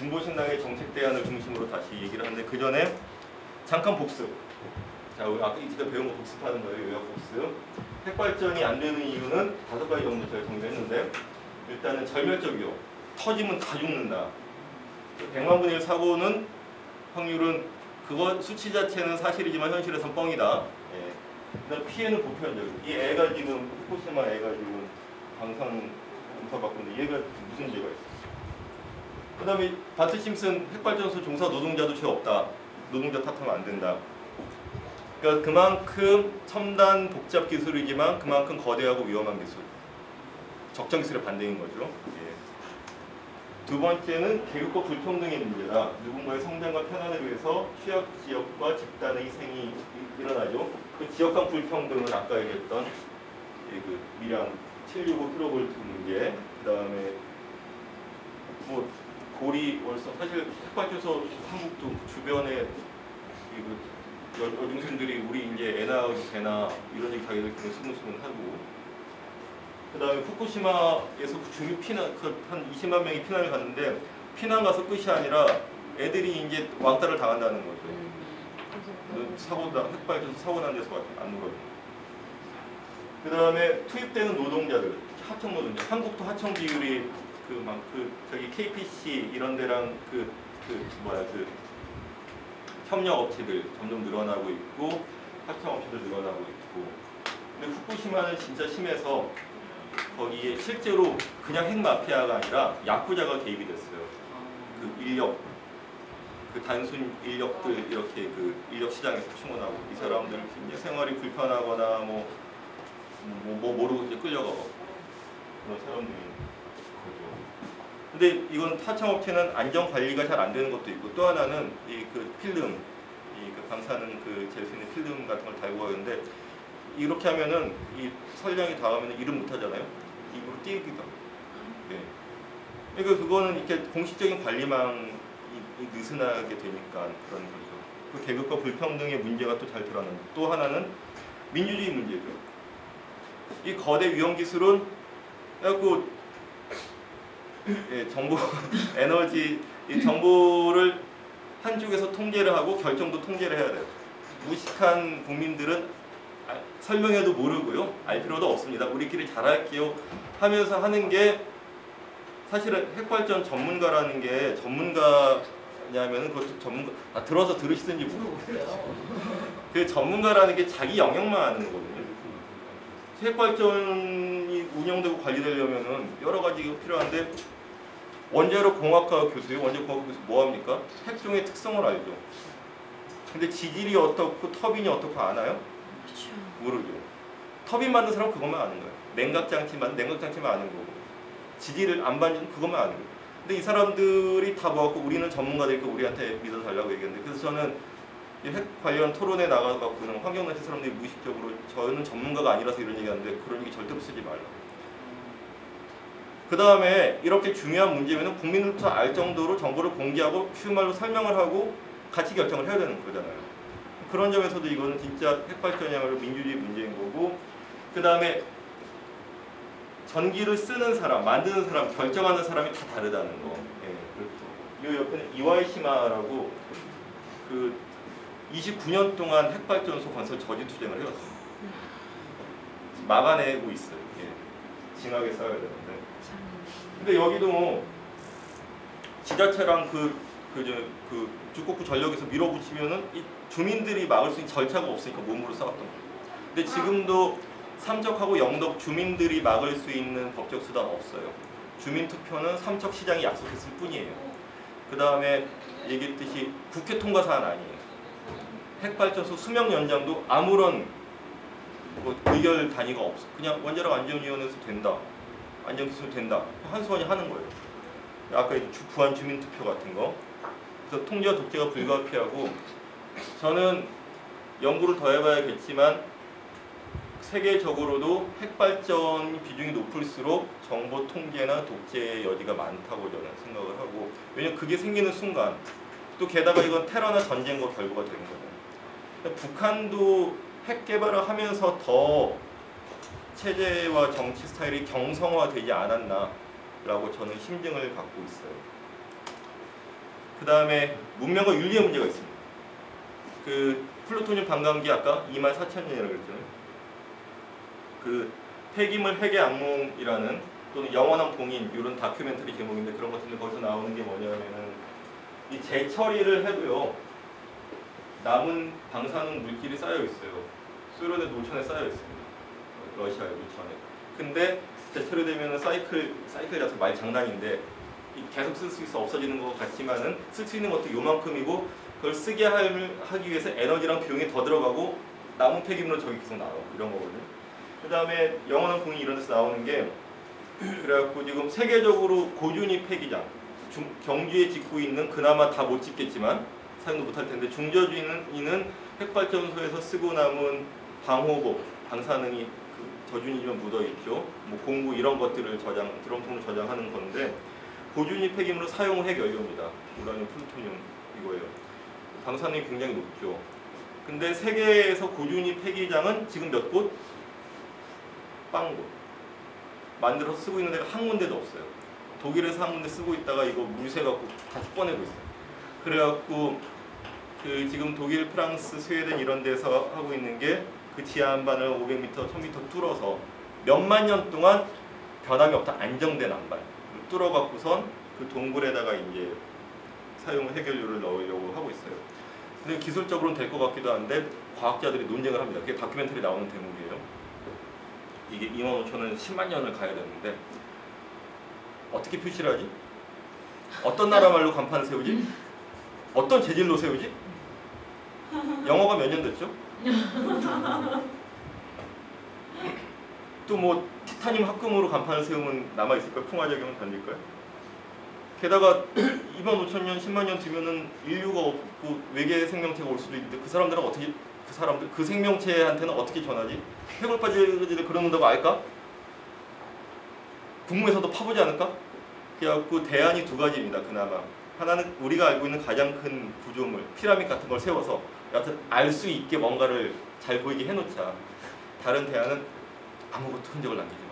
진보신당의 정책 대안을 중심으로 다시 얘기를 하는데 그 전에 잠깐 복습. 자, 우리 아까 이제 배운 거 복습하는 거예요. 요약 복습. 핵발전이 안 되는 이유는 5가지 정도 제가 정리했는데 일단은 절멸적 위험. 터지면 다 죽는다. 100만 분의 1 사고는 확률은 그거 수치 자체는 사실이지만 현실에선 뻥이다. 예. 그다음 피해는 보편적. 이 애가 지금 후쿠시마 애가 지금 방사능 검사 받고 있는데 얘가 무슨 죄가 있어? 그다음에 바트 심슨 핵발전소 종사 노동자도 죄 없다. 노동자 탓하면 안 된다. 그러니까 그만큼 첨단 복잡 기술이지만 그만큼 거대하고 위험한 기술. 적정 기술의 반대인 거죠. 예. 두 번째는 계급과 불평등의 문제다. 누군가의 성장과 편안을 위해서 취약 지역과 집단의 희생이 일어나죠. 그 지역 간 불평등은 아까 얘기했던 그 미량 765kV 문제, 그 다음에 뭐 고리 월성 사실 핵발전소 한국도 주변에 여중생들이 우리 이제 애나 개나 이런 얘기 자기들 스무스무하고 그 다음에 후쿠시마에서 중유 피난 한 20만 명이 피난을 갔는데 피난 가서 끝이 아니라 애들이 이제 왕따를 당한다는 거죠. 사고다 핵발전소 사고 난 데서 안 놀아요. 그 다음에 투입되는 노동자들 하청 노동자 한국도 하청 비율이 저기 KPC 이런 데랑 그 협력 업체들 점점 늘어나고 있고 하청 업체들 늘어나고 있고 근데 후쿠시마는 진짜 심해서 거기에 실제로 그냥 핵 마피아가 아니라 야쿠자가 개입이 됐어요. 그 인력 그 단순 인력들 이렇게 그 인력 시장에서 충원하고 이 사람들 이제 생활이 불편하거나 뭐 모르고 이제 끌려가고 그런 사람들이 거죠. 근데 이건 하청업체는 안전 관리가 잘 안 되는 것도 있고 또 하나는 이 그 필름, 그 방사능 그 잴 수 있는 필름 같은 걸 달고 가는데 이렇게 하면은 이 선량이 닿으면 일은 못 하잖아요. 입으로 띄기도 하고. 네. 그러니까 그거는 이렇게 공식적인 관리망이 느슨하게 되니까 그런 거죠. 그 계급과 불평등의 문제가 또 잘 드러나는. 또 하나는 민주주의 문제죠. 이 거대 위험 기술은 그래갖고 정보 에너지 이 정보를 한쪽에서 통제를 하고 결정도 통제를 해야 돼요. 무식한 국민들은 설명해도 모르고요. 알 필요도 없습니다. 우리끼리 잘할게요 하면서 하는 게 사실은 핵발전 전문가라는 게 전문가냐면 그것도 전문가 들어서 들으시든지 모르겠어요. 그 전문가라는 게 자기 영역만 아는 거거든요. 핵발전이 운영되고 관리되려면은 여러 가지가 필요한데 원자력 공학과 교수예요. 원자력 공학과 교수 뭐 합니까? 핵종의 특성을 알죠. 근데 지질이 어떻고 터빈이 어떻고 아나요? 모르죠. 터빈 만든 사람은 그것만 아는 거예요. 냉각장치만 아는 거고 지질을 안 만지는 그것만 아는 거예요. 근데 이 사람들이 다 모았고 우리는 전문가들이니까 우리한테 믿어달라고 얘기했는데 그래서 저는 핵 관련 토론에 나가갖고는 환경단체 사람들이 무의식적으로 저는 전문가가 아니라서 이런 얘기하는데 그런 얘기 절대로 쓰지 말라. 그 다음에 이렇게 중요한 문제면 국민들부터 알 정도로 정보를 공개하고 쉬운 말로 설명을 하고 같이 결정을 해야 되는 거잖아요. 그런 점에서도 이거는 진짜 핵발전이야말로 민주주의 문제인 거고 그 다음에 전기를 쓰는 사람, 만드는 사람, 결정하는 사람이 다 다르다는 거. 예, 그렇죠. 이 옆에는 이와이시마라고 그 29년 동안 핵발전소 건설 저지 투쟁을 해왔어요. 막아내고 있어요. 예. 징하게 싸워야 되는데. 근데 여기도 지자체랑 그 주kok구 전력에서 밀어붙이면은 이 주민들이 막을 수 있는 절차가 없으니까 몸으로 싸웠던 거예요. 근데 지금도 삼척하고 영덕 주민들이 막을 수 있는 법적 수단 없어요. 주민투표는 삼척시장이 약속했을 뿐이에요. 그 다음에 얘기했듯이 국회 통과 사안 아니에요. 핵발전소 수명 연장도 아무런 뭐 의결 단위가 없어. 그냥 원자력 안전위원회에서 된다. 안전기술 된다. 한수원이 하는 거예요. 아까 부안 주민투표 같은 거. 그래서 통제와 독재가 불가피하고 저는 연구를 더 해봐야겠지만 세계적으로도 핵발전 비중이 높을수록 정보 통제나 독재의 여지가 많다고 저는 생각을 하고 왜냐면 그게 생기는 순간 또 게다가 이건 테러나 전쟁과 결부가 되는 거잖아요. 북한도 핵 개발을 하면서 더 체제와 정치 스타일이 경성화되지 않았나라고 저는 심증을 갖고 있어요. 그 다음에 문명과 윤리의 문제가 있습니다. 그 플루토늄 반감기 아까 24,000년이라고 그랬잖아요. 그 폐기물 핵의 악몽이라는 또는 영원한 봉인 이런 다큐멘터리 제목인데 그런 것들은 거기서 나오는 게 뭐냐면은 이 재처리를 해도요 남은 방사능 물질이 쌓여 있어요. 소련의 노천에 쌓여 있습니다. 러시아의 노천에. 근데 재처리되면은 사이클 자체 말 장난인데 계속 쓸 수 있어 없어지는 것 같지만은 쓸 수 있는 것도 요만큼이고 그걸 쓰게 하기 위해서 에너지랑 비용이 더 들어가고 남은 폐기물은 저기 계속 나와 이런 거거든요. 그 다음에 영원한 봉인 이런 데서 나오는 게 그래갖고 지금 세계적으로 고준위 폐기장 경주에 짓고 있는 그나마 다 못 짓겠지만 사용도 못할 텐데 중저준위는 핵발전소에서 쓰고 남은 방호복 방사능이 그 저준위지만 묻어 있죠. 뭐 공구 이런 것들을 드럼통으로 저장하는 건데 고준위 폐기물로 사용 핵연료입니다. 우라늄, 플루토늄 이거예요. 방사능이 굉장히 높죠. 근데 세계에서 고준위 폐기장은 지금 몇 곳? 0곳. 만들어서 쓰고 있는 데가 한 군데도 없어요. 독일에서 한 군데 쓰고 있다가 이거 물새 갖고 다시 꺼내고 있어요. 그래갖고 그 지금 독일, 프랑스, 스웨덴 이런 데서 하고 있는 게 그 지하 안반을 500m, 1000m 뚫어서 몇만 년 동안 변함이 없다 안정된 안반 뚫어갖고선 그 동굴에다가 이제 사용 해결료를 넣으려고 하고 있어요. 근데 기술적으로는 될 것 같기도 한데 과학자들이 논쟁을 합니다. 그게 다큐멘터리 나오는 대목이에요. 이게 25,000원 10만 년을 가야 되는데 어떻게 표시를 하지? 어떤 나라 말로 간판을 세우지? 어떤 재질로 세우지? 영어가 몇 년 됐죠? 또 뭐 티타늄 합금으로 간판을 세우면 남아있을까요? 풍화작용은 견딜까요? 게다가 25,000년, 10만 년 뒤면은 인류가 없고 외계 생명체가 올 수도 있는데 그 사람들은 어떻게 그 생명체한테는 어떻게 전하지? 해골 빠지를 그러는다고 알까? 궁금해서도 파보지 않을까? 그래갖고 대안이 두 가지입니다. 그나마 하나는 우리가 알고 있는 가장 큰 구조물 피라미드 같은 걸 세워서 여하튼 알 수 있게 뭔가를 잘 보이게 해놓자. 다른 대안은 아무것도 흔적을 남기지 마.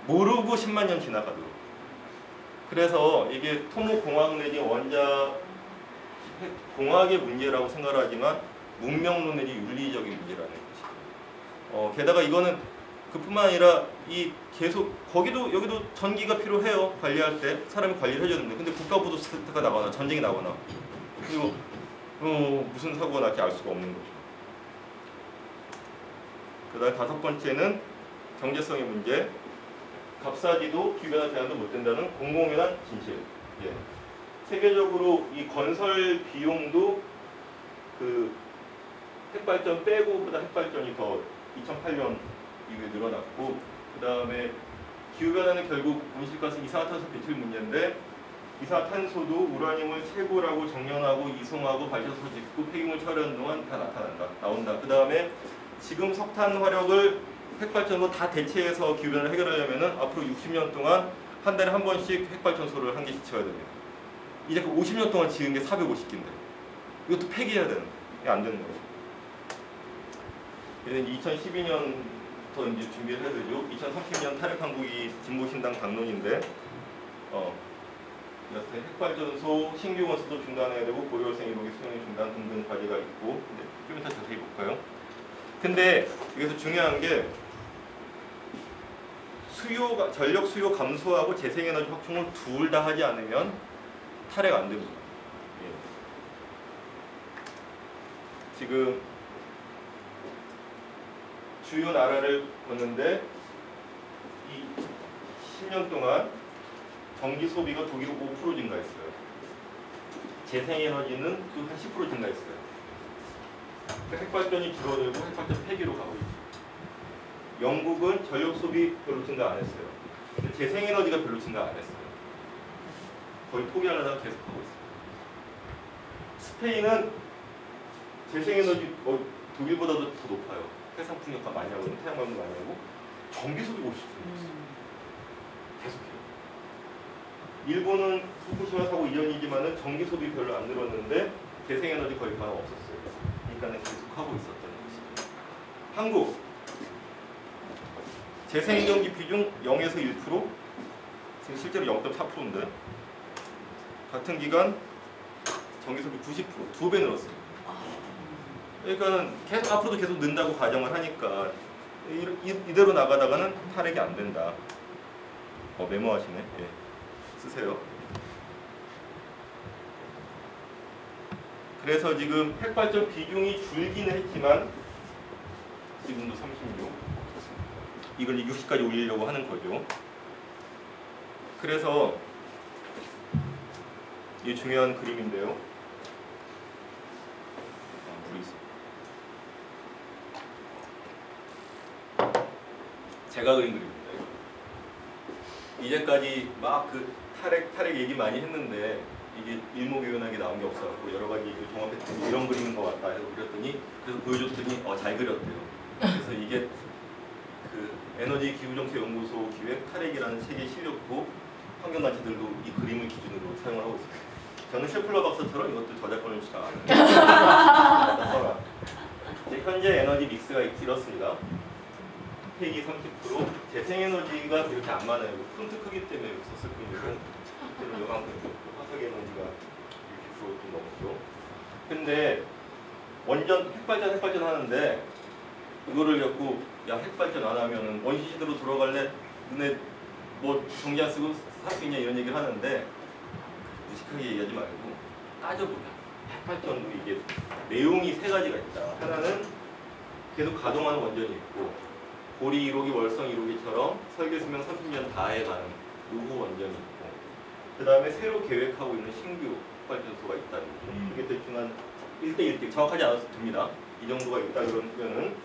모르고 10만 년 지나가도록. 그래서 이게 토목공학 내지 원자 공학의 문제라고 생각하지만 문명론 내지 윤리적인 문제라는 것이죠. 게다가 이거는 그뿐만 아니라 이 계속 거기도 여기도 전기가 필요해요. 관리할 때 사람이 관리를 해줘야 되는데 근데 국가부도 스타트가 나거나 전쟁이 나거나 그리고 무슨 사고가 날지 알 수가 없는 거죠. 그다음 다섯 번째는 경제성의 문제. 값싸지도 기후변화 제한도 못 된다는 공공연한 진실. 예. 세계적으로 이 건설 비용도 그 핵발전 빼고보다 핵발전이 더 2008년 이후에 늘어났고 그 다음에 기후변화는 결국 온실가스 이산화탄소 배출 문제인데 이산화탄소도 우라늄을 채굴하고 정연하고 이송하고 발전소 짓고 폐기물 처리하는 동안 다 나온다. 그 다음에 지금 석탄 화력을 핵발전으로 다 대체해서 기후변화를 해결하려면 앞으로 60년 동안 한 달에 한 번씩 핵발전소를 한 개씩 지어야 됩니다. 이제 그 50년 동안 지은 게 450개인데 이것도 폐기해야 되는 거예요. 안 되는 거예요. 얘는 2012년부터 이제 준비를 해야 되죠. 2030년 탈핵 한국이 진보신당 당론인데 여튼 핵발전소 신규 건설도 중단해야 되고 고려생 이동의 수용 중단 등등 과제가 있고 좀 이따 자세히 볼까요? 근데 여기서 중요한 게 전력 수요 감소하고 재생에너지 확충을 둘 다 하지 않으면 탈핵 안 됩니다. 예. 지금 주요 나라를 보는데 이 10년 동안 전기 소비가 독일은 5% 증가했어요. 재생에너지는 또 한 10% 증가했어요. 핵발전이 줄어들고 핵발전 폐기로 가고 있죠. 영국은 전력 소비 별로 증가 안 했어요. 근데 재생에너지가 별로 증가 안 했어요. 거의 포기하려다가 계속하고 있어요. 스페인은 재생에너지 독일보다도 더 높아요. 해상 풍력화 많이 하고 태양광도 많이 하고 전기 소비 50% 있어요. 계속해요. 일본은 후쿠시마 사고 이전이지만은 전기 소비 별로 안 늘었는데 재생에너지 거의 변화 없었어요. 그러니까 계속하고 있었던 것이죠. 한국 재생에너지 비중 0에서 1%, 지금 실제로 0.4%인데 같은 기간 전기 소비 90% 2배 늘었어요. 그러니까는 계속 앞으로도 계속 는다고 가정을 하니까 이대로 나가다가는 탈핵이 안 된다. 메모하시네. 예. 쓰세요. 그래서 지금 핵발전 비중이 줄기는 했지만 지금도 36. 이걸 60까지 올리려고 하는 거죠. 그래서 이게 중요한 그림인데요. 제가 그린 그림입니다. 이제까지 막 그 탈핵 얘기 많이 했는데 이게 일목요연하게 나온 게 없어갖고 여러 가지 종합해서 이런 그림인 것 같다 해서 그렸더니 그래서 보여줬더니 잘 그렸대요. 그래서 이게 그 에너지 기후정책연구소 기획 탈핵이라는 책의 실력도 환경단체들도 이 그림을 기준으로 사용을 하고 있습니다. 저는 셰플러 박사처럼 이것도 저작권을 주장 안 해요. 현재 에너지 믹스가 이렇습니다. 폐기 30%, 재생에너지가 그렇게 안 많아요. 폰트 크기 때문에 썼을 뿐이고 실제로 요만큼 화석에너지가 60%좀 넘죠. 근데 원전 핵발전 하는데 이거를 갖고 야 핵발전 안 하면은 원시 시대로 돌아갈래? 너네 뭐 전기 안 쓰고 살 수 있냐 이런 얘기를 하는데 무식하게 얘기하지 말고 따져보자. 핵발전도 이게 내용이 세 가지가 있다. 하나는 계속 가동하는 원전이 있고 고리 1호기, 월성 1호기처럼 설계 수명 30년 다해가는 노후 원전이 있고 그 다음에 새로 계획하고 있는 신규 발전소가 있다는 거죠. 이게 대충 한 1대1대 정확하지 않아도 됩니다. 이 정도가 있다 그러면은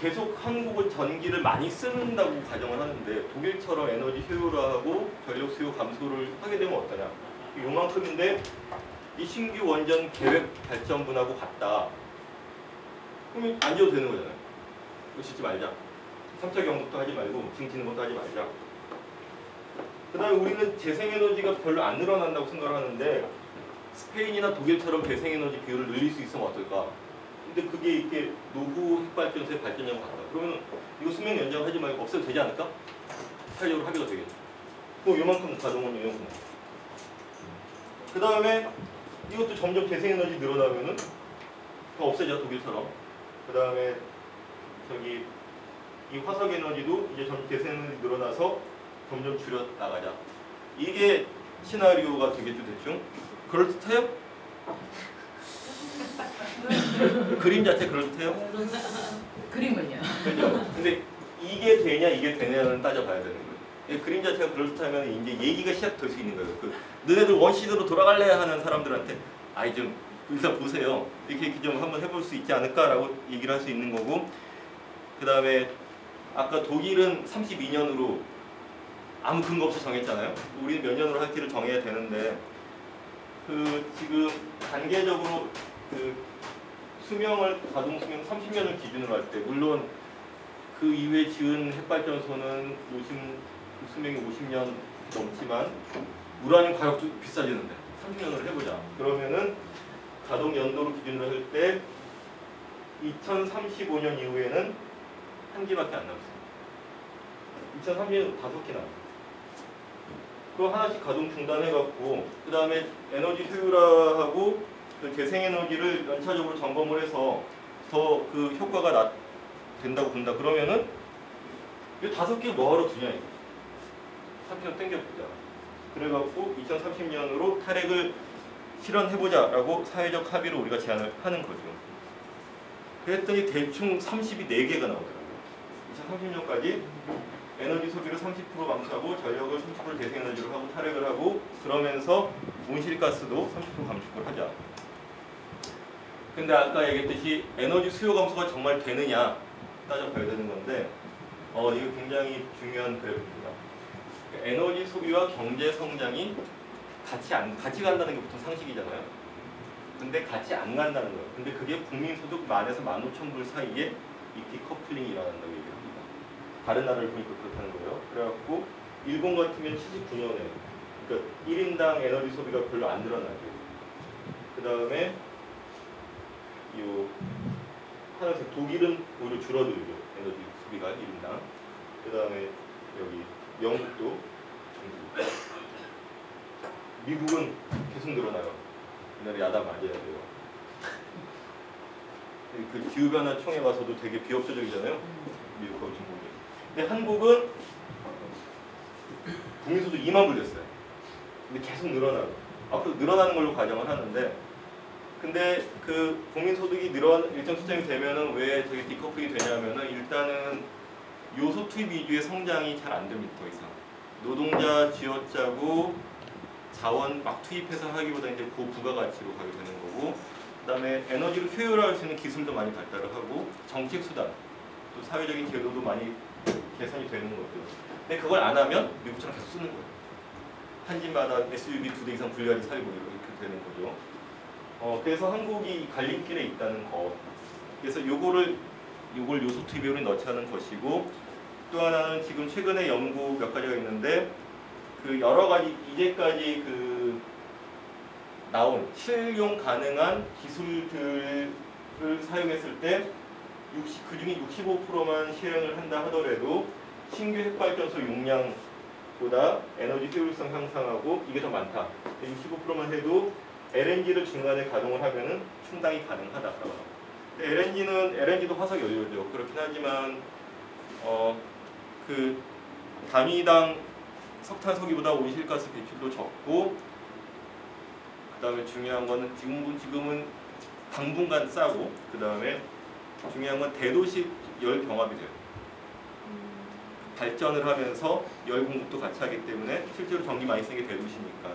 계속 한국은 전기를 많이 쓴다고 가정을 하는데 독일처럼 에너지 효율화하고 전력 수요 감소를 하게 되면 어떠냐. 요만큼인데 이 신규 원전 계획 발전분하고 같다. 그러면 안 지어도 되는 거잖아요. 이거 짓지 말자. 3차 경북도 하지 말고 지금 짓는 것도 하지 말자. 그 다음에 우리는 재생에너지가 별로 안 늘어난다고 생각을 하는데 스페인이나 독일처럼 재생에너지 비율을 늘릴 수 있으면 어떨까? 근데 그게 이렇게 노후 핵발전소의 발전량과 같다. 그러면 이거 수명 연장하지 말고 없애도 되지 않을까? 사회적으로 합의가 되겠죠. 그럼 요만큼 가동은 요만큼. 그 다음에 이것도 점점 재생에너지 늘어나면은 더 없애자 독일처럼. 그 다음에 저기 이 화석에너지도 이제 점점 재생에너지 늘어나서 점점 줄여 나가자. 이게 시나리오가 되겠죠 대충. 그럴듯해요? 그림 자체 그럴듯해요? 그림은요? 그죠? 근데 이게 되냐 이게 되냐는 따져봐야 되는 거예요. 그림 자체가 그럴듯하면 이제 얘기가 시작될 수 있는 거예요. 너네들 원시대로 돌아갈래 하는 사람들한테 아이 좀 일단 보세요. 이렇게 좀 한번 해볼 수 있지 않을까라고 얘기를 할 수 있는 거고 그 다음에 아까 독일은 32년으로 아무 근거 없이 정했잖아요. 우리는 몇 년으로 할지를 정해야 되는데 지금 단계적으로 가동 수명 30년을 기준으로 할 때 물론 그 이후에 지은 핵발전소는 수명이 50년 넘지만 우라늄 가격도 비싸지는데 30년을 해보자. 그러면은 가동 연도로 기준으로 할 때 2035년 이후에는 한 기밖에 안 남았어요. 2030년 5개 남았어요. 그거 하나씩 가동 중단해갖고 그 다음에 에너지 효율화하고 재생에너지를 연차적으로 점검을 해서 더 그 효과가 된다고 본다. 그러면은 이 5개 뭐하러 두냐 이거. 30년 땡겨보자. 그래갖고 2030년으로 탈핵을 실현해보자라고 사회적 합의로 우리가 제안을 하는 거죠. 그랬더니 대충 34개가 나오더라고요. 2030년까지 에너지 소비를 30% 감소하고 전력을 30% 재생에너지로 하고 탈핵을 하고 그러면서 온실가스도 30% 감축을 하자. 근데 아까 얘기했듯이 에너지 수요 감소가 정말 되느냐 따져봐야 되는 건데 이거 굉장히 중요한 그래프입니다. 에너지 소비와 경제 성장이 같이 간다는 게 보통 상식이잖아요. 근데 같이 안 간다는 거예요. 근데 그게 국민소득 10,000에서 15,000불 사이에 이 디커플링이 일어난다고 얘기합니다. 다른 나라를 보니까 그렇다는 거예요. 그래갖고 일본 같으면 79년에 그러니까 1인당 에너지 소비가 별로 안 늘어나죠. 그 다음에 하나씩 독일은 오히려 줄어들죠. 에너지 소비가 1인당. 그 다음에 여기 영국도 미국은 계속 늘어나요. 옛날에 야단 맞아야 돼요. 그 기후변화 총회 가서도 되게 비협조적이잖아요. 미국 거주국이. 근데 한국은 국민소득 2만 불렸어요. 근데 계속 늘어나고 앞으로 늘어나는 걸로 가정을 하는데, 근데 그 국민소득이 일정 수준이 되면은 왜 저게 디커플이 되냐면은 일단은 요소 투입 위주의 성장이 잘 안 됩니다. 더 이상 노동자 쥐어짜고 자원 막 투입해서 하기보다 이제 고부가가치로 가게 되는 거고, 그다음에 에너지를 효율화할 수 있는 기술도 많이 발달을 하고 정책 수단 또 사회적인 제도도 많이 개선이 되는 거고요. 근데 그걸 안 하면 미국처럼 계속 쓰는 거예요. 한 집마다 SUV 2대 이상 분리하지 살고 이렇게 되는 거죠. 그래서 한국이 갈림길에 있다는 것. 그래서 요걸 요소 투입 비율에 넣자는 것이고, 또 하나는 지금 최근에 연구 몇 가지가 있는데 그 여러 가지 이제까지 그 나온 실용 가능한 기술들을 사용했을 때 그중에 65%만 실행을 한다 하더라도 신규 핵발전소 용량보다 에너지 효율성 향상하고 이게 더 많다. 65%만 해도 LNG를 중간에 가동을 하면은 충당이 가능하다. LNG도 화석 연료죠. 그렇긴 하지만 그 단위당 석탄 소비보다 온실가스 배출도 적고, 그다음에 중요한 거는 지금은 당분간 싸고, 그다음에 중요한 건 대도시 열 경합이 돼요. 발전을 하면서 열 공급도 같이 하기 때문에 실제로 전기 많이 쓰는 게 대도시니까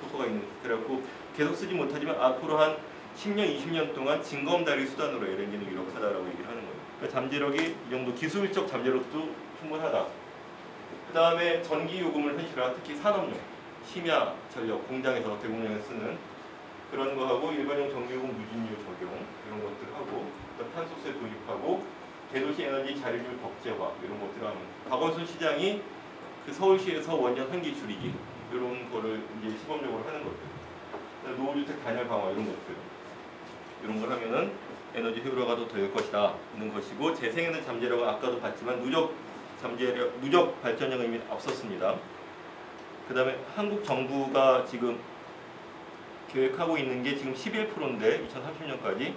효과가 있는. 그래갖고 계속 쓰지 못하지만 앞으로 한 10년, 20년 동안 징검다리 수단으로 LNG는 유력하다라고 얘기를 하는 거예요. 그러니까 잠재력이 이 정도 기술적 잠재력도 충분하다. 그 다음에 전기 요금을 현실화, 특히 산업용, 심야 전력, 공장에서 대공량에 쓰는 그런 거 하고, 일반용 전기요금 무진료 적용 이런 것들 하고, 탄소세 도입하고, 대도시 에너지 자립률 법제화 이런 것들 하는. 박원순 시장이 그 서울시에서 원전 환기 줄이기 이런 거를 이제 시범적으로 하는 것들. 노후주택 단열 강화 이런 것들. 이런 걸 하면은 에너지 효율화가 더 될 것이다 있는 것이고, 재생에너지 잠재력은 아까도 봤지만 누적 발전량은 이미 앞섰습니다. 그 다음에 한국 정부가 지금 계획하고 있는 게 지금 11%인데 2030년까지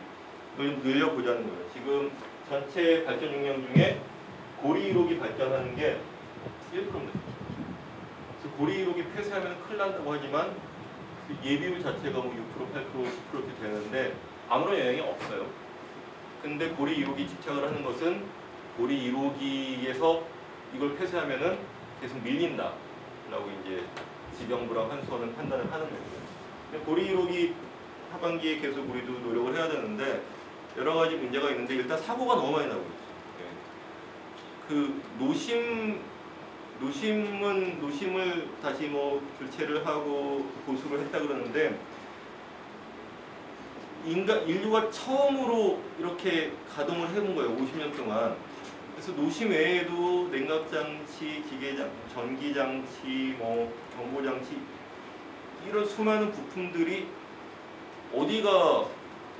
좀 늘려보자는 거예요. 지금 전체 발전 용량 중에 고리 1호기 발전하는 게 1%입니다. 그래서 고리 1호기 폐쇄하면 큰일 난다고 하지만 그 예비율 자체가 뭐 6%, 8%, 10% 이렇게 되는데 아무런 영향이 없어요. 근데 고리 1호기 집착을 하는 것은 고리 1호기에서 이걸 폐쇄하면은 계속 밀린다 라고 이제 지병부랑 환수원은 판단을 하는 거고요. 고리 1호기 하반기에 계속 우리도 노력을 해야 되는데 여러 가지 문제가 있는데, 일단 사고가 너무 많이 나고 있어요. 그 노심을 다시 뭐 교체를 하고 보수를 했다 그러는데, 인류가 처음으로 이렇게 가동을 해본 거예요. 50년 동안. 그래서 노심 외에도 냉각장치, 전기장치, 뭐 경보장치 이런 수많은 부품들이 어디가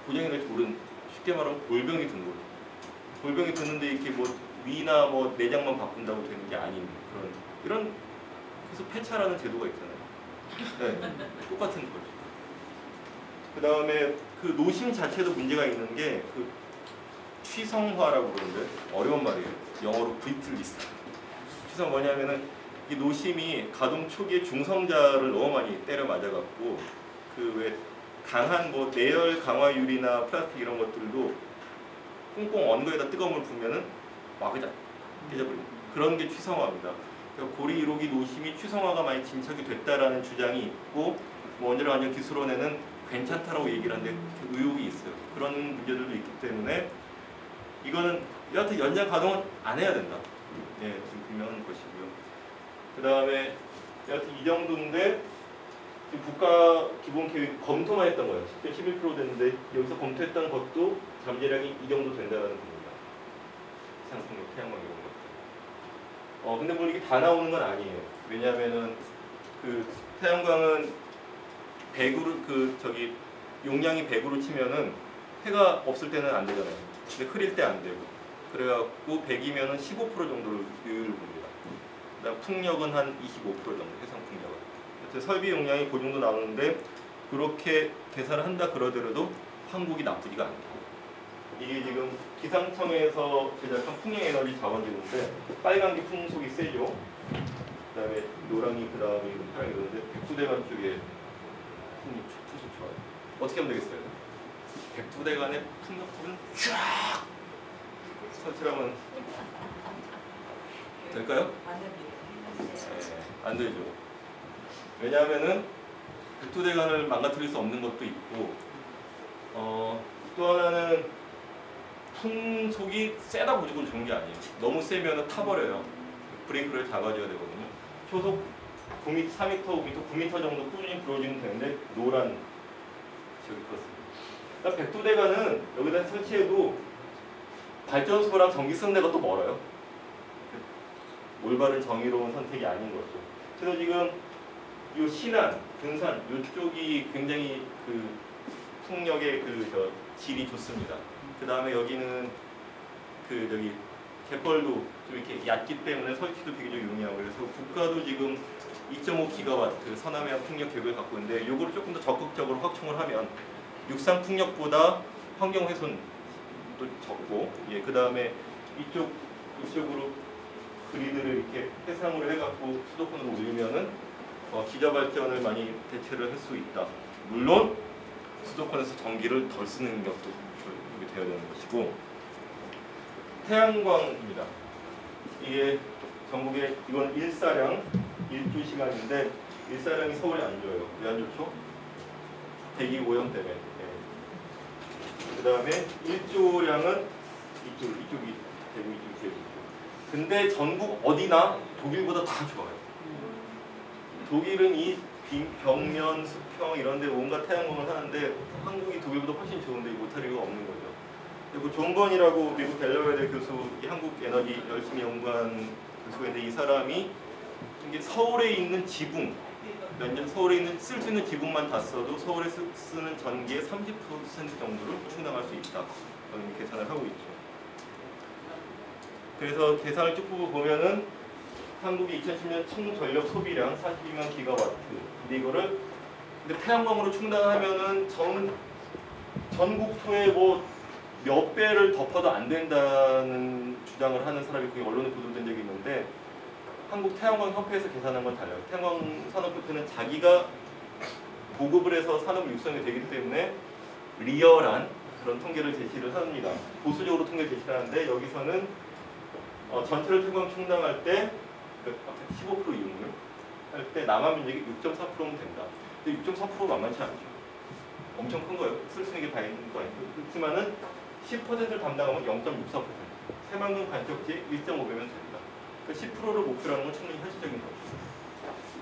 고장이 날지 모르는, 쉽게 말하면 골병이 든 거예요. 골병이 드는데 이렇게 뭐 위나 뭐 내장만 바꾼다고 되는 게 아닌 이런 그래서 폐차라는 제도가 있잖아요. 네, 똑같은 거죠. 그 다음에 그 노심 자체도 문제가 있는 게 그 취성화라고 그러는데 어려운 말이에요. 영어로 브리틀리스. 취성 뭐냐면은 이 노심이 가동 초기에 중성자를 너무 많이 때려 맞아갖고 그 왜 강한 뭐 내열 강화유리나 플라스틱 이런 것들도 꽁꽁 언 거에다 뜨거운 물 부으면은 막 깨져버리는 그런 게 취성화입니다. 그러니까 고리 1호기 노심이 취성화가 많이 진척이 됐다라는 주장이 있고, 뭐 원자력 안전 기술원에는 괜찮다라고 얘기를 하는데 의혹이 있어요. 그런 문제들도 있기 때문에 이거는 여하튼 연장 가동은 안 해야 된다. 네, 지금 분명한 것이고요. 그 다음에 여하튼 이 정도인데 국가 기본 계획 검토만 했던 거예요. 11% 됐는데 여기서 검토했던 것도 잠재력이 이 정도 된다는 겁니다. 상승력, 태양광 이런 것들. 근데 뭐 이게 다 나오는 건 아니에요. 왜냐하면은 그 태양광은 100으로 용량이 100으로 치면은 해가 없을 때는 안 되잖아요. 근데 흐릴 때 안 되고. 그래갖고 100이면은 15% 정도를 효율을 봅니다. 그다음 풍력은 한 25% 정도, 해상 풍력은. 설비 용량이 그 정도 나오는데 그렇게 계산을 한다 그러더라도 한국이 나쁘지가 않다. 이게 지금 기상청에서 제작한 풍력에너지 자원지인데 빨간 게 풍속이 세죠. 그다음에 노랑이 그다음에 파랑이 그런데 백두대간 쪽에 풍속 좋아요. 어떻게 하면 되겠어요? 백두대간의 풍력불은 쫙 설치하면 될까요? 네, 안 되죠. 왜냐하면은 백두대간을 망가뜨릴 수 없는 것도 있고, 또 하나는 풍속이 세다 무조건 좋은 게 아니에요. 너무 세면은 타버려요. 브레이크를 잡아줘야 되거든요. 초속 9m, 4m, 5m, 9m 정도 꾸준히 불어주면 되는데 노란 지역이 그렇습니다. 그러니까 백두대간은 여기다 설치해도 발전소랑 전기 쓰는 데가 또 멀어요. 올바른 정의로운 선택이 아닌 거죠. 그래서 지금 이 신안, 군산 이쪽이 굉장히 그 풍력의 질이 좋습니다. 그 다음에 여기는 그 저기 갯벌도 좀 이렇게 얕기 때문에 설치도 비교적 용이하고 그래서 국가도 지금 2.5기가와트 서남해안 풍력 계획을 갖고 있는데 요거를 조금 더 적극적으로 확충을 하면 육상 풍력보다 환경 훼손도 적고, 예, 그 다음에 이쪽으로 그리드를 이렇게 해상으로 해갖고 수도권으로 올리면은 기저 발전을 많이 대체를 할 수 있다. 물론 수도권에서 전기를 덜 쓰는 것도 되어야 되는 것이고, 태양광입니다. 이게 전국에 이건 일사량 1조 시간인데 일사량이 서울에 안 줘요. 왜 안 좋죠? 대기 오염 때문에. 그 다음에 1조량은 이쪽이 대구 이쪽이. 근데 전국 어디나 독일보다 다 좋아요. 독일은 이 벽면, 수평 이런 데 온갖 태양광을 하는데 한국이 독일보다 훨씬 좋은데 못할 이유가 없는 거죠. 그리고 존 번이라고 미국 델러웨어 교수, 한국 에너지 열심히 연구한 교수가 있는데 이 사람이 이게 서울에 있는 지붕, 서울에 있는 쓸 수 있는 지붕만 다 써도 서울에 쓰는 전기의 30% 정도를 충당할 수 있다. 이런 계산을 하고 있죠. 그래서 계산을 쭉 보면은 한국이 2010년 총 전력 소비량 42만 기가와트. 근데 이거를 태양광으로 충당하면은 전국토에 뭐 몇 배를 덮어도 안 된다는 주장을 하는 사람이 그게 언론에 보도된 적이 있는데 한국 태양광 협회에서 계산한 건 달라요. 태양광 산업협회는 자기가 보급을 해서 산업이 육성이 되기 때문에 리얼한 그런 통계를 제시를 합니다. 보수적으로 통계를 제시를 하는데 여기서는 전체를 태양광 충당할 때 15% 이용을 할 때 남한 면적이 6.4%면 된다. 근데 6.4% 만만치 않죠. 엄청 큰 거예요. 쓸 수 있는 게 다 있는 거 아니고. 그렇지만은 10%를 담당하면 0.64%. 새만금 간척지에 1.5배면 된다. 그러니까 10%를 목표로 하는 건 충분히 현실적인 거죠.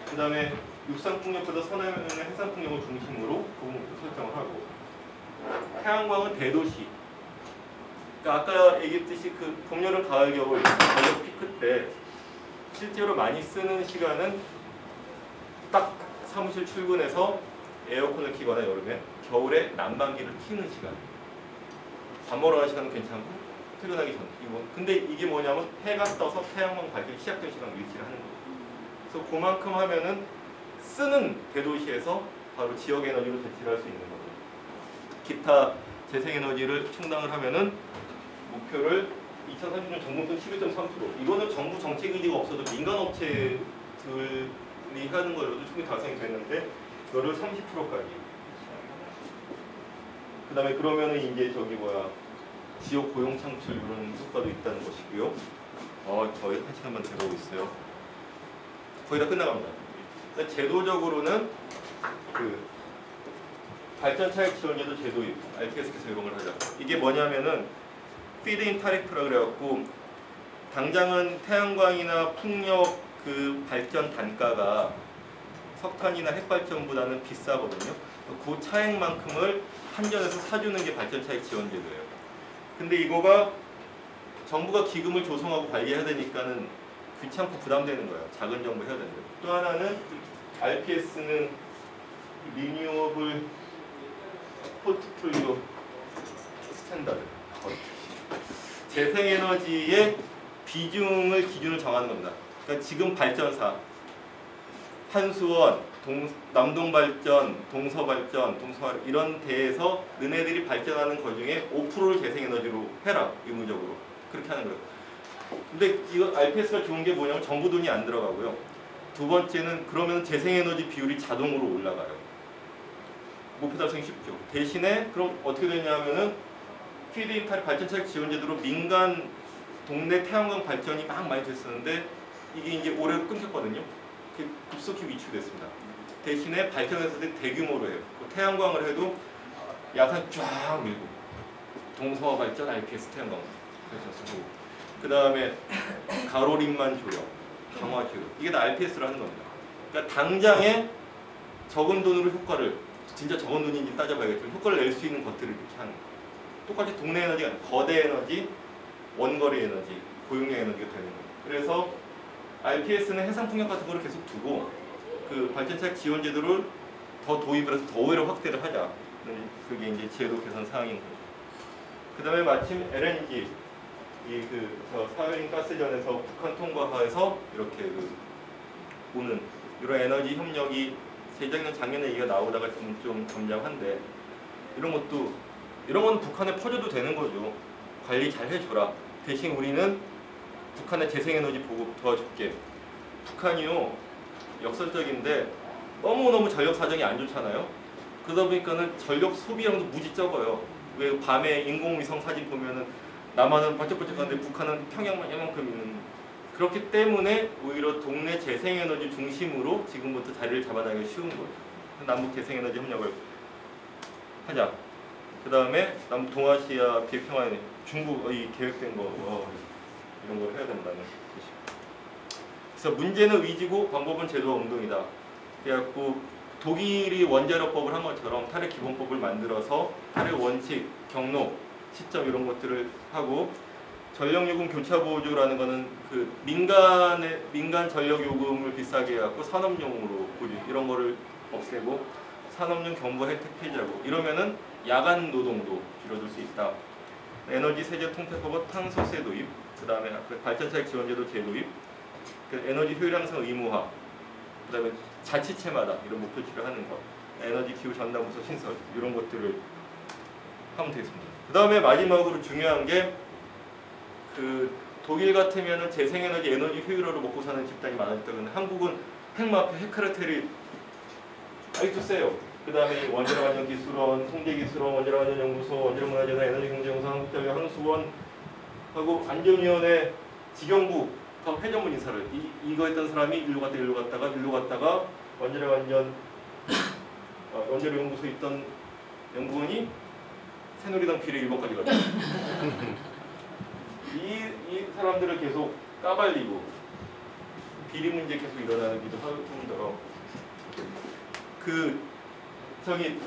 그 다음에 육상풍력보다 서남해안의 해상풍력을 중심으로 그 목표 설정을 하고, 태양광은 대도시. 그러니까 아까 얘기했듯이 그 봄, 여름, 가을, 겨울 전력 피크 때 실제로 많이 쓰는 시간은 딱 사무실 출근해서 에어컨을 켜거나 여름에 겨울에 난방기를 켜는 시간. 밥 먹으러 가는 시간은 괜찮고 퇴근하기 전. 근데 이게 뭐냐면 해가 떠서 태양광 발전이 시작된 시간 일치를 하는 거예요. 그래서 그만큼 하면은 쓰는 대도시에서 바로 지역 에너지로 대체를 할 수 있는 거죠. 기타 재생에너지를 충당을 하면은 목표를 2030년 전공돈 11.3%. 이거는 정부 정책 의지가 없어도 민간 업체들이 하는 걸로도 충분히 달성이 됐는데 이거를 30%까지. 그 다음에 그러면은 이제 지역 고용 창출 이런 효과도 있다는 것이고요. 거의 1시간만 돼가고 있어요. 거의 다 끝나갑니다. 제도적으로는 그 발전 차익 지원제도 제도 RPS에서 적용을 하자. 이게 뭐냐면은 피드인 타리프라 그래갖고 당장은 태양광이나 풍력 그 발전 단가가 석탄이나 핵발전보다는 비싸거든요. 그 차액만큼을 한전에서 사주는 게 발전 차익 지원제도예요. 근데 이거가 정부가 기금을 조성하고 관리해야 되니까는 귀찮고 부담되는 거예요. 작은 정부 해야 되는데. 또 하나는 RPS는 리뉴어블 포트폴리오 스탠다드. 재생에너지의 비중을 기준을 정하는 겁니다. 그러니까 지금 발전사, 한수원, 남동발전, 동서발전, 동서발 이런 데에서 너네들이 발전하는 것 중에 5%를 재생에너지로 해라 의무적으로 그렇게 하는 거예요. 근데 이거 RPS가 좋은 게 뭐냐면 정부 돈이 안 들어가고요. 두 번째는 그러면 재생에너지 비율이 자동으로 올라가요. 목표 달성이 쉽죠. 대신에 그럼 어떻게 되냐면은 PDA 발전차익 지원제도로 민간 동네 태양광 발전이 막 많이 됐었는데 이게 이제 올해 끊겼거든요. 급속히 위축됐습니다. 대신에 발전했을 때 대규모로 해요. 태양광을 해도 야산 쫙 밀고 동서화 발전 RPS 태양광 발전하고 그 다음에 가로림만 조력, 강화 조력 이게 다 RPS를 하는 겁니다. 그러니까 당장에 적은 돈으로 효과를 진짜 적은 돈인지 따져봐야겠지만 효과를 낼 수 있는 것들을 이렇게 하는 거예요. 똑같이 동네 에너지가 아니라 거대 에너지, 원거리 에너지, 고용량 에너지가 되는 거예요. 그래서 RPS는 해상 풍력 같은 거를 계속 두고 그 발전차익 지원 제도를 더 도입을 해서 더 오히려 확대를 하자. 그게 이제 제도 개선 사항인 거죠. 그 다음에 마침 LNG 저 사회인 가스전에서 북한 통과하에서 이렇게 오는 이런 에너지 협력이 재작년 작년에 얘기가 나오다가 좀 잠잠한데 이런 건 북한에 퍼줘도 되는 거죠. 관리 잘 해줘라. 대신 우리는 북한의 재생에너지 보급 도와줄게. 북한이요 역설적인데 너무너무 전력 사정이 안 좋잖아요. 그러다 보니까는 전력 소비량도 무지 적어요. 왜 밤에 인공위성 사진 보면은 남한은 번쩍번쩍하는데 북한은 평양만 이만큼 있는. 그렇기 때문에 오히려 동네 재생에너지 중심으로 지금부터 자리를 잡아나기가 쉬운 거죠. 남북 재생에너지 협력을 하자. 그 다음에 남북 동아시아 비핵평화에 중국의 계획된 거 이런 걸 해야 된다는 뜻이죠. 그래서 문제는 의지고 방법은 제도와 운동이다. 그래갖고 독일이 원자력법을 한 것처럼 탈핵 기본법을 만들어서 탈핵 원칙, 경로, 시점 이런 것들을 하고 전력요금 교차 보조라는 거는 그 민간 전력요금을 비싸게 해갖고 산업용으로 보조 이런 거를 없애고 산업용 경부 혜택 폐지하고 이러면은 야간 노동도 줄여줄 수 있다. 에너지 세제 통폐법과 탄소세 도입, 그 다음에 발전차익 지원제도 재도입, 에너지 효율 향상 의무화, 그 다음에 자치체마다 이런 목표치를 하는 것, 에너지 기후 전담부서 신설 이런 것들을 하면 되겠습니다. 그 다음에 마지막으로 중요한 게 독일 같으면은 재생에너지 에너지 효율화로 먹고 사는 집단이 많았다. 근데 한국은 핵마표, 핵카르텔이 아직도 세요. 그 다음에 원자력안전기술원, 송재기술원, 원자력안전연구소, 원자력문화재단, 에너지경제연구소, 한국자유항수원 하고 안전위원회, 직영부 다 회전문 인사를 이거 했던 사람이 일로 갔다가 원자력연구소 있던 연구원이 새누리당 비례 1번까지 갔다. 이 사람들을 계속 까발리고 비리 문제 계속 일어나기도 할 뿐더러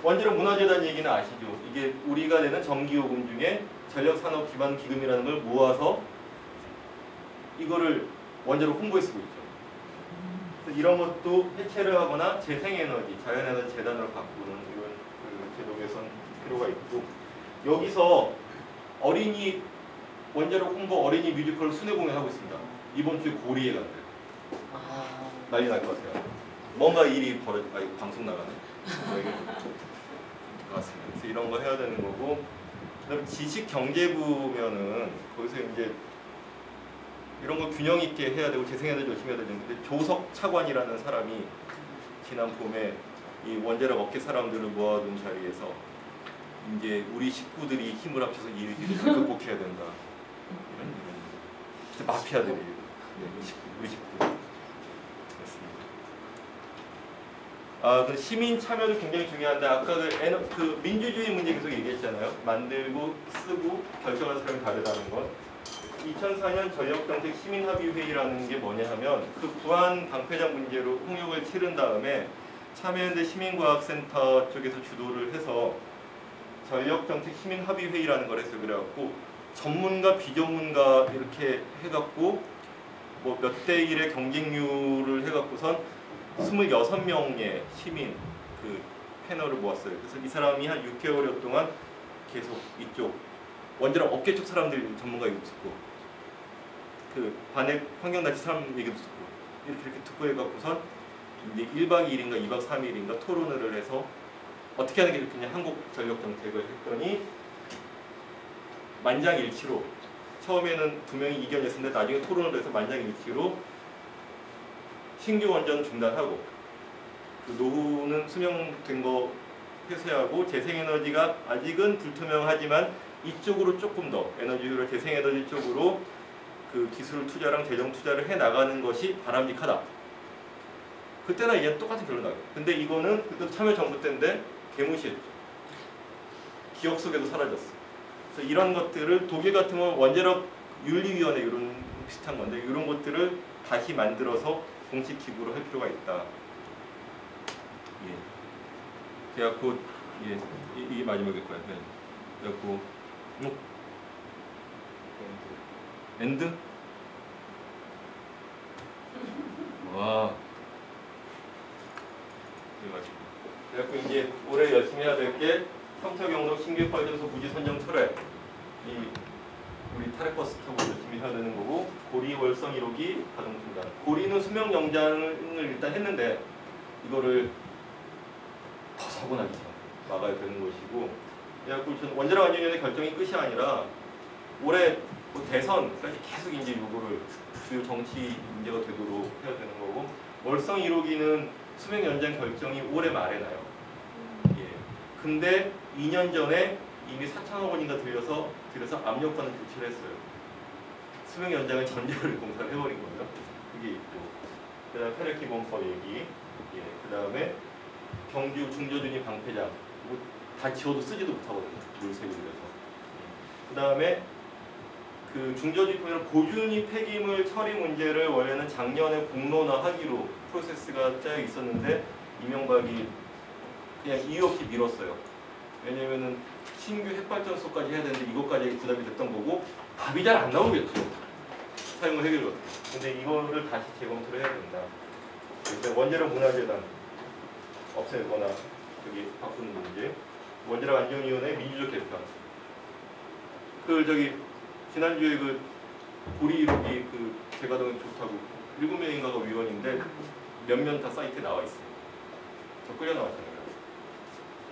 원자력 문화재단 얘기는 아시죠? 이게 우리가 내는 전기요금 중에 전력산업 기반 기금이라는 걸 모아서 이거를 원자로 홍보에 쓰고 있죠. 그래서 이런 것도 해체를 하거나 재생에너지, 자연에너지 재단으로 바꾸는 이런 제도 개선 필요가 있고 여기서 원자력 홍보 어린이 뮤지컬 순회 공연하고 있습니다. 이번 주에 고리에 간대요. 난리 날 것 같아요. 뭔가 일이 방송 나가네. 맞습니다. 그래서 이런 거 해야 되는 거고, 그다음에 지식경제부면은 거기서 이제 이런 거 균형 있게 해야 되고 재생에너지 열심히 해야 되는데 조석 차관이라는 사람이 지난 봄에 이 원자력 업계 사람들을 모아둔 자리에서 이제 우리 식구들이 힘을 합쳐서 이 위기를 극복해야 된다. 이런 마피아들이 우리 식구. 그 시민 참여도 굉장히 중요한데 아까 그 민주주의 문제 계속 얘기했잖아요. 만들고 쓰고 결정하는 사람이 다르다는 것. 2004년 전력정책 시민합의회의라는 게 뭐냐 하면 그 부안 방패장 문제로 홍역을 치른 다음에 참여연대 시민과학센터 쪽에서 주도를 해서 전력정책 시민합의회의라는 걸 했어요. 그래갖고 전문가 비전문가 이렇게 해갖고 뭐 몇 대 1의 경쟁률을 해갖고선 26명의 시민 패널을 모았어요. 그래서 이 사람이 한 6개월여 동안 계속 이쪽 원자력 업계 쪽 사람들 전문가 얘기도 듣고 반핵 환경단체 사람 얘기도 듣고 이렇게 듣고 해갖고선 이제 1박 2일인가 2박 3일인가 토론을 해서 어떻게 하는 게 좋겠냐 한국 전력 정책을 했더니 만장일치로 처음에는 두 명이 이견했었는데 나중에 토론을 해서 만장일치로 신규 원전 중단하고 그 노후는 수명된 거 폐쇄하고 재생에너지가 아직은 불투명하지만 이쪽으로 조금 더 에너지 효율 재생에너지 쪽으로 그 기술 투자랑 재정 투자를 해 나가는 것이 바람직하다. 그때나 이제 똑같은 결론 나요. 근데 이거는 그때 참여정부 때인데 개무시했죠. 기억 속에도 사라졌어. 그래서 이런 것들을 독일 같은 건 원자력 윤리위원회 이런 비슷한 건데 이런 것들을 다시 만들어서 공식 기구로 할 필요가 있다. 예. 그래갖고 예, 이게 마지막일 거야. 네. 그래갖고 엔드? 와. 그래갖고 이제 올해 열심히 해야 될 게 평택영록 신규발전소 부지 선정 철회. 이 우리 타레버스 타고 열심히 해야 되는 거고 고리 월성 1호기 가동 중단. 고리는 수명 연장을 일단 했는데 이거를 더 사고 나기 전 막아야 되는 것이고. 그래갖고 원자력 안전위원회 결정이 끝이 아니라 올해 뭐 대선까지 계속 이제 요거를 주요 정치 문제가 되도록 해야 되는 거고 월성 1호기는 수명 연장 결정이 올해 말에 나요. 예. 근데 2년 전에 이미 4천억 원인가 들여서 압력과는 조치를 했어요. 수명 연장을 전제를 공사를 해버린 거죠. 그게 있고 그다음 혈액기본법 얘기, 예. 그다음에 경주 중저준위 방패장 뭐 다 지워도 쓰지도 못하거든요. 물색을 들여서. 그다음에 그 중저준위법이나 고준위 폐기물 처리 문제를 원래는 작년에 공론화하기로 프로세스가 짜여 있었는데 이명박이 그냥 이유 없이 미뤘어요. 왜냐면은 신규 핵발전소까지 해야 되는데 이것까지 부담이 됐던 거고 답이 잘 안 나오겠죠. 사용을 해결을. 근데 이거를 다시 재검토를 해야 된다. 일단 원자력 문화재단 없애거나 저기 바꾸는 문제. 원자력 안전위원회 민주적 개편. 그 저기 지난주에 그 고리 1호기 그 재가동이 좋다고 7명인가가 위원인데 몇몇 다 사이트에 나와 있어요. 저 끌려 나왔잖아요.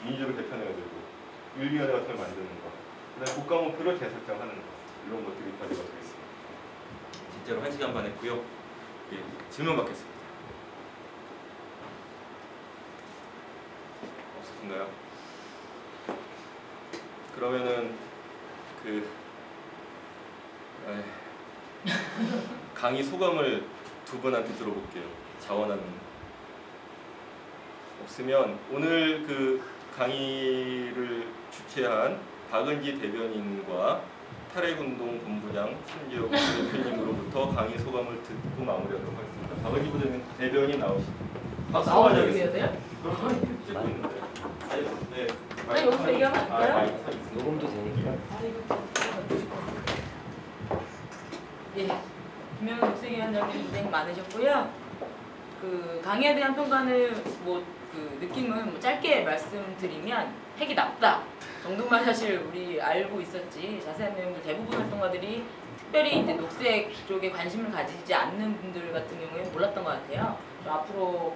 민주를 개편해야 되고 윤리위원회 같은 걸 만드는 거, 그다음에 국가목표를 재설정하는 거 이런 것들이 과제가 되어 있습니다. 진짜로 1시간 반 했고요. 예, 질문 받겠습니다. 없으신가요? 그러면은 강의 소감을 두 분한테 들어볼게요. 자원하는 없으면 오늘 그 강의를 주최한 박은지 대변인과 탈핵운동 본부장 신재욱 대표님으로부터 강의 소감을 듣고 마무리하도록 하겠습니다. 박은지 대변인 나오시죠. 박수 한번 하겠습니다. 그럼 찍고 있는데. 네. 아니 여기서 얘기하면 안 될까요? 녹음도 되니까. 예, 김영우 국세위원장님 고생 많으셨고요. 그 강의에 대한 평가는 그 느낌은 짧게 말씀드리면 핵이 나쁘다 정도만 사실 우리 알고 있었지 자세한 내용들 대부분 활동가들이 특별히 이제 녹색 쪽에 관심을 가지지 않는 분들 같은 경우에는 몰랐던 것 같아요. 앞으로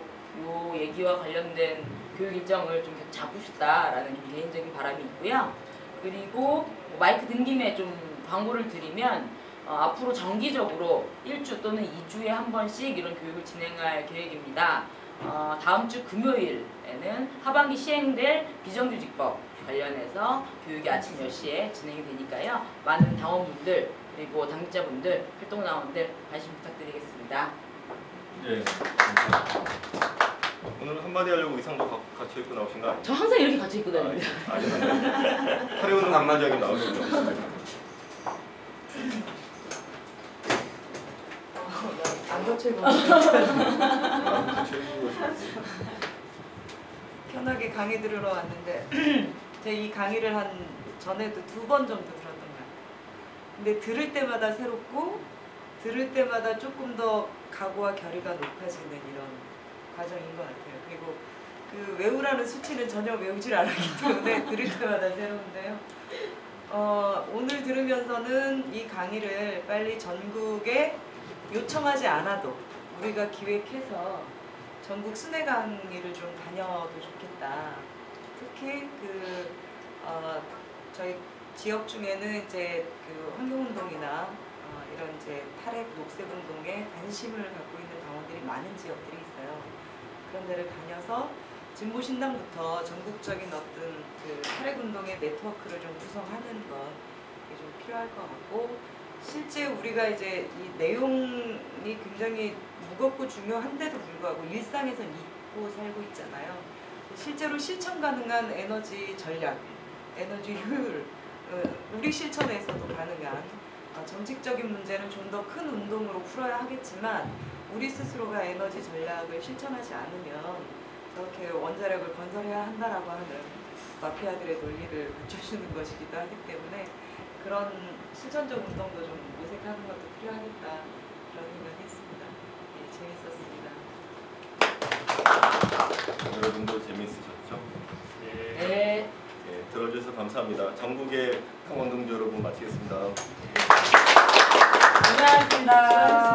이 얘기와 관련된 교육 일정을 좀 잡고 싶다라는 좀 개인적인 바람이 있고요. 그리고 마이크 든 김에 좀 광고를 드리면 앞으로 정기적으로 1주 또는 2주에 한 번씩 이런 교육을 진행할 계획입니다. 다음 주 금요일에는 하반기 시행될 비정규직법 관련해서 교육이 아침 10시에 진행이 되니까요. 많은 당원분들 그리고 당직자분들, 활동당원들 관심 부탁드리겠습니다. 예. 오늘 한마디 하려고 의상도 같이 입고 나오신 거 아니에요? 저 항상 이렇게 같이 입고 다닙니다. 아니요. 하려고는 안마장이 나오시죠. 안 거칠고 편하게 강의 들으러 왔는데 제가 이 강의를 한 전에도 2번 정도 들었던 것 같아요. 근데 들을 때마다 새롭고 들을 때마다 조금 더 각오와 결의가 높아지는 이런 과정인 것 같아요. 그리고 그 외우라는 수치는 전혀 외우질 않았기 때문에 들을 때마다 새로운데요. 오늘 들으면서는 이 강의를 빨리 전국에 요청하지 않아도 우리가 기획해서 전국 순회 강의를 좀 다녀도 좋겠다. 특히 저희 지역 중에는 이제 그 환경운동이나 이런 이제 탈핵 녹색운동에 관심을 갖고 있는 당원들이 많은 지역들이 있어요. 그런 데를 다녀서 진보신당부터 전국적인 어떤 그 탈핵운동의 네트워크를 좀 구성하는 것, 이게 좀 필요할 것 같고, 실제 우리가 이제 이 내용이 굉장히 무겁고 중요한데도 불구하고 일상에선 잊고 살고 있잖아요. 실제로 실천 가능한 에너지 전략, 에너지 효율, 우리 실천에서도 가능한 정책적인 문제는 좀 더 큰 운동으로 풀어야 하겠지만 우리 스스로가 에너지 전략을 실천하지 않으면 저렇게 원자력을 건설해야 한다라고 하는 마피아들의 논리를 갖춰주는 것이기도 하기 때문에 그런 실천적 운동도 좀 모색하는 것도 필요하겠다 그런 생각했습니다. 예, 재밌었습니다. 여러분도 재미있으셨죠? 네. 예, 들어주셔서 감사합니다. 전국의 강원동지 여러분 마치겠습니다. 고생하셨습니다.